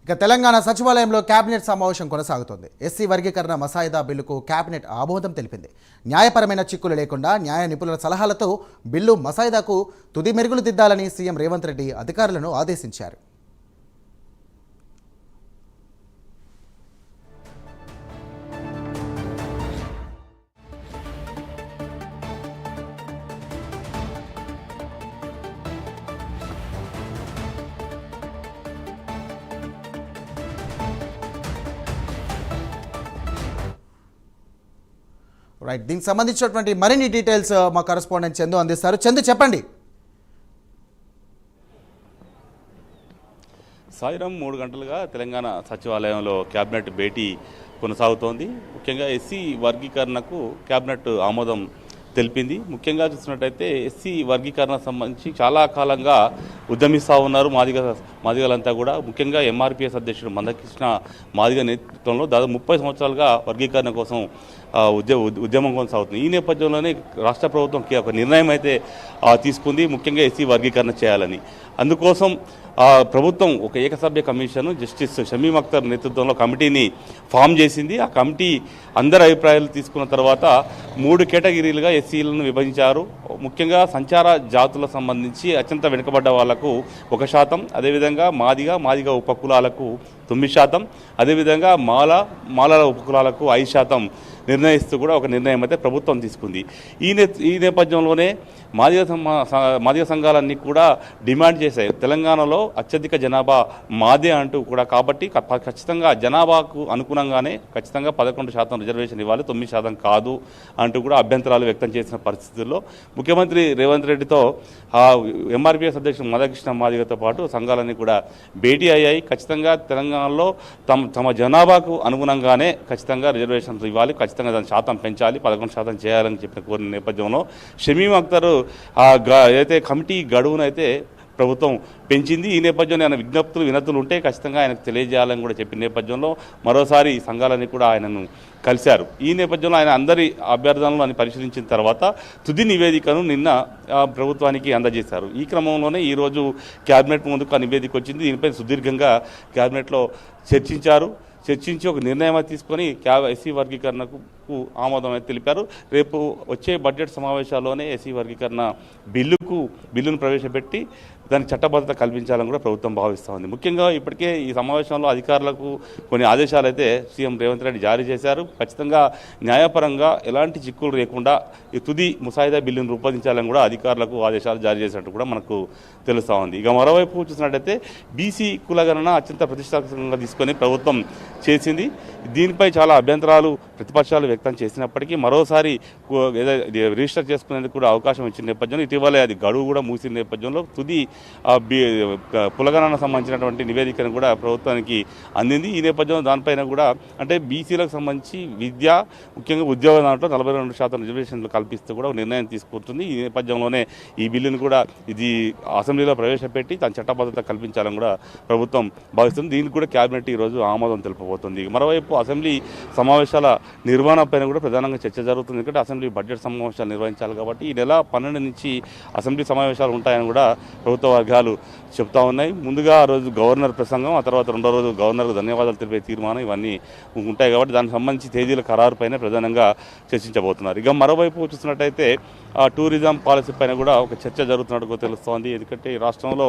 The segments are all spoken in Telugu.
ఇక తెలంగాణ సచివాలయంలో కేబినెట్ సమావేశం కొనసాగుతోంది. ఎస్సీ వర్గీకరణ మసాయిదా బిల్లుకు కేబినెట్ ఆమోదం తెలిపింది. న్యాయపరమైన చిక్కులు లేకుండా న్యాయ నిపుణుల సలహాలతో బిల్లు మసాయిదాకు తుది మెరుగులు దిద్దాలని సీఎం రేవంత్ రెడ్డి అధికారులను ఆదేశించారు. రైట్, దీనికి సంబంధించినటువంటి మరిన్ని డీటెయిల్స్ మా కరెస్పాండెంట్ చందు అందిస్తారు. చందు, చెప్పండి. సాయంత్రం 3 గంటలుగా తెలంగాణ సచివాలయంలో కేబినెట్ భేటీ కొనసాగుతోంది. ముఖ్యంగా ఎస్సీ వర్గీకరణకు కేబినెట్ ఆమోదం తెలిపింది. ముఖ్యంగా చూసినట్టయితే ఎస్సీ వర్గీకరణ సంబంధించి చాలా కాలంగా ఉద్యమిస్తూ ఉన్నారు మాదిగలంతా కూడా. ముఖ్యంగా ఎంఆర్పీఎస్ అధ్యక్షుడు మందకృష్ణ మాదిగ నేతృత్వంలో దాదాపు 30 సంవత్సరాలుగా వర్గీకరణ కోసం ఉద్యమం కొనసాగుతుంది. ఈ నేపథ్యంలోనే రాష్ట్ర ప్రభుత్వం ఒక నిర్ణయం అయితే తీసుకుంది, ముఖ్యంగా ఎస్సీ వర్గీకరణ చేయాలని. అందుకోసం ప్రభుత్వం ఒక ఏకసభ్య కమిషన్ జస్టిస్ షమీమ్ అఖ్తర్ నేతృత్వంలో కమిటీని ఫామ్ చేసింది. ఆ కమిటీ అందరి అభిప్రాయాలు తీసుకున్న తర్వాత 3 కేటగిరీలుగా ఎస్సీలను విభజించారు. ముఖ్యంగా సంచార జాతులకు సంబంధించి అత్యంత వెనుకబడ్డ వాళ్లకు 1%, అదేవిధంగా మాదిగ ఉపకులాలకు 9%, అదేవిధంగా మాలల ఉపకులాలకు 5% నిర్ణయిస్తూ కూడా ఒక నిర్ణయం అయితే ప్రభుత్వం తీసుకుంది. ఈ నేపథ్యంలోనే మాదిగ సంఘాలన్నీ కూడా డిమాండ్ చేశాయి, తెలంగాణలో అత్యధిక జనాభా మాదే అంటూ కూడా, కాబట్టి ఖచ్చితంగా జనాభాకు అనుగుణంగానే ఖచ్చితంగా 11% రిజర్వేషన్ ఇవ్వాలి, 9% కాదు అంటూ కూడా అభ్యంతరాలు వ్యక్తం చేసిన పరిస్థితుల్లో ముఖ్యమంత్రి రేవంత్ రెడ్డితో ఎంఆర్పీఎస్ అధ్యక్షుడు మందకృష్ణ మాదిగతో పాటు సంఘాలన్నీ కూడా భేటీ అయ్యాయి. ఖచ్చితంగా తెలంగాణలో తమ జనాభాకు అనుగుణంగానే ఖచ్చితంగా రిజర్వేషన్స్ ఇవ్వాలి, ఖచ్చితంగా దాని శాతం పెంచాలి, 11% చేయాలని చెప్పిన కోరిన నేపథ్యంలో షమీమ్ అఖ్తర్ ఏదైతే కమిటీ గడువునైతే ప్రభుత్వం పెంచింది. ఈ నేపథ్యంలో ఆయన వినతులు ఉంటే ఖచ్చితంగా ఆయనకు తెలియజేయాలని కూడా చెప్పిన నేపథ్యంలో మరోసారి సంఘాలన్నీ కూడా ఆయనను కలిశారు. ఈ నేపథ్యంలో ఆయన అందరి అభ్యర్థనలను పరిశీలించిన తర్వాత తుది నివేదికను నిన్న ప్రభుత్వానికి అందజేశారు. ఈ క్రమంలోనే ఈరోజు కేబినెట్ ముందుకు ఆ నివేదిక వచ్చింది. దీనిపై సుదీర్ఘంగా కేబినెట్లో చర్చించి ఒక నిర్ణయం తీసుకొని ఎస్సీ వర్గీకరణకు ఆమోదం అయితే తెలిపారు. రేపు వచ్చే బడ్జెట్ సమావేశాల్లోనే ఎస్సీ వర్గీకరణ బిల్లును ప్రవేశపెట్టి దానికి చట్టబద్ధత కల్పించాలని కూడా ప్రభుత్వం భావిస్తూ ఉంది. ముఖ్యంగా ఇప్పటికే ఈ సమావేశంలో అధికారులకు కొన్ని ఆదేశాలు అయితే సీఎం రేవంత్ రెడ్డి జారీ చేశారు. ఖచ్చితంగా న్యాయపరంగా ఎలాంటి చిక్కులు లేకుండా ఈ తుది ముసాయిదా బిల్లును రూపొందించాలని కూడా అధికారులకు ఆదేశాలు జారీ చేసినట్టు కూడా మనకు తెలుస్తూ ఉంది. ఇక మరోవైపు చూసినట్టయితే బీసీ కులగణన అత్యంత ప్రతిష్టాత్మకంగా తీసుకొని ప్రభుత్వం చేసింది. దీనిపై చాలా అభ్యంతరాలు ప్రతిపక్షాలు వ్యక్తం చేసినప్పటికీ మరోసారి రిజిస్టర్ చేసుకునేందుకు కూడా అవకాశం ఇచ్చిన నేపథ్యంలో ఇటీవలే అది గడువు కూడా ముగిసిన నేపథ్యంలో తుది కులగణన సంబంధించినటువంటి నివేదికను కూడా ప్రభుత్వానికి అందింది. ఈ నేపథ్యంలో దానిపైన కూడా అంటే బీసీలకు సంబంధించి విద్య, ముఖ్యంగా ఉద్యోగ దాంట్లో 42% రిజర్వేషన్లు కల్పిస్తూ కూడా నిర్ణయం తీసుకుంటుంది. ఈ నేపథ్యంలోనే ఈ బిల్లును కూడా ఇది అసెంబ్లీలో ప్రవేశపెట్టి తన చట్టబద్ధత కల్పించాలని కూడా ప్రభుత్వం భావిస్తుంది. దీనికి కూడా కేబినెట్ ఈరోజు ఆమోదం తెలుపబోతుంది. మరోవైపు అసెంబ్లీ సమావేశాల నిర్వహణ పైన కూడా ప్రధానంగా చర్చ జరుగుతుంది. ఎందుకంటే అసెంబ్లీ బడ్జెట్ సమావేశాలు నిర్వహించాలి కాబట్టి ఈ నెల 12 నుంచి అసెంబ్లీ సమావేశాలు ఉంటాయని కూడా ప్రభుత్వ వర్గాలు చెప్తా ఉన్నాయి. ముందుగా ఆ రోజు గవర్నర్ ప్రసంగం, ఆ తర్వాత రెండో రోజు గవర్నర్కు ధన్యవాదాలు తెలిపే తీర్మానం ఇవన్నీ ఉంటాయి కాబట్టి దానికి సంబంధించి తేదీల ఖరారుపైన ప్రధానంగా చర్చించబోతున్నారు. ఇక మరోవైపు చూసినట్టయితే టూరిజం పాలసీ పైన కూడా ఒక చర్చ జరుగుతున్నట్టుగా తెలుస్తోంది. ఎందుకంటే ఈ రాష్ట్రంలో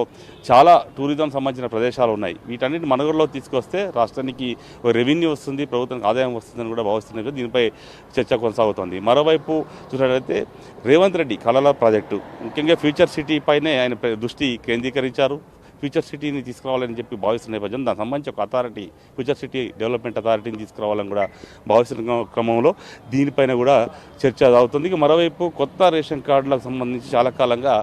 చాలా టూరిజం సంబంధించిన ప్రదేశాలు ఉన్నాయి. వీటన్నిటి మనుగడలో తీసుకొస్తే రాష్ట్రానికి రెవెన్యూ వస్తుంది, ప్రభుత్వానికి ఆదాయం వస్తుందని కూడా భావిస్తున్నారు. దీనిపై చర్చ కొనసాగుతోంది. మరోవైపు చూసినట్లయితే రేవంత్ రెడ్డి కళల ప్రాజెక్టు, ముఖ్యంగా ఫ్యూచర్ సిటీ పైనే ఆయన దృష్టి కేంద్రీకరించారు. ఫ్యూచర్ సిటీని తీసుకురావాలని చెప్పి భావిస్తున్న నేపథ్యం దానికి సంబంధించి ఒక అథారిటీ, ఫ్యూచర్ సిటీ డెవలప్మెంట్ అథారిటీని తీసుకురావాలని కూడా భావిస్తున్న క్రమంలో దీనిపైన కూడా చర్చ అవుతుంది. ఇక మరోవైపు కొత్త రేషన్ కార్డులకు సంబంధించి చాలా కాలంగా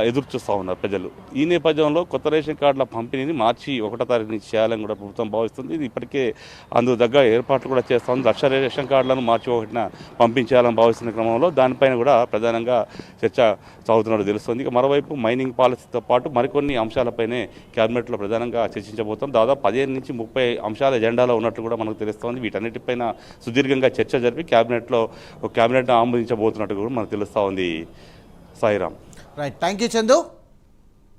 ఎదురు చూస్తూ ఉన్నారు ప్రజలు. ఈ నేపథ్యంలో కొత్త రేషన్ కార్డుల పంపిణీని మార్చి 1వ తారీఖు నుంచి చేయాలని కూడా ప్రభుత్వం భావిస్తుంది. ఇది ఇప్పటికే అందుకు దగ్గర ఏర్పాట్లు కూడా చేస్తూ ఉంది. 1,00,000 రేషన్ కార్డులను మార్చి 1న పంపించేయాలని భావిస్తున్న క్రమంలో దానిపైన కూడా ప్రధానంగా చర్చ సాగుతున్నట్టు తెలుస్తుంది. ఇక మరోవైపు మైనింగ్ పాలసీతో పాటు మరికొన్ని అంశాలపైనే కేబినెట్లో ప్రధానంగా చర్చించబోతాం. దాదాపు 15 నుంచి 30 అంశాల ఎజెండాలో ఉన్నట్లు కూడా మనకు తెలుస్తోంది. వీటన్నిటిపైన సుదీర్ఘంగా చర్చ జరిపి కేబినెట్ ఆమోదించబోతున్నట్టు కూడా మనకు తెలుస్తూ ఉంది. Sairam. Right, thank you Chandu.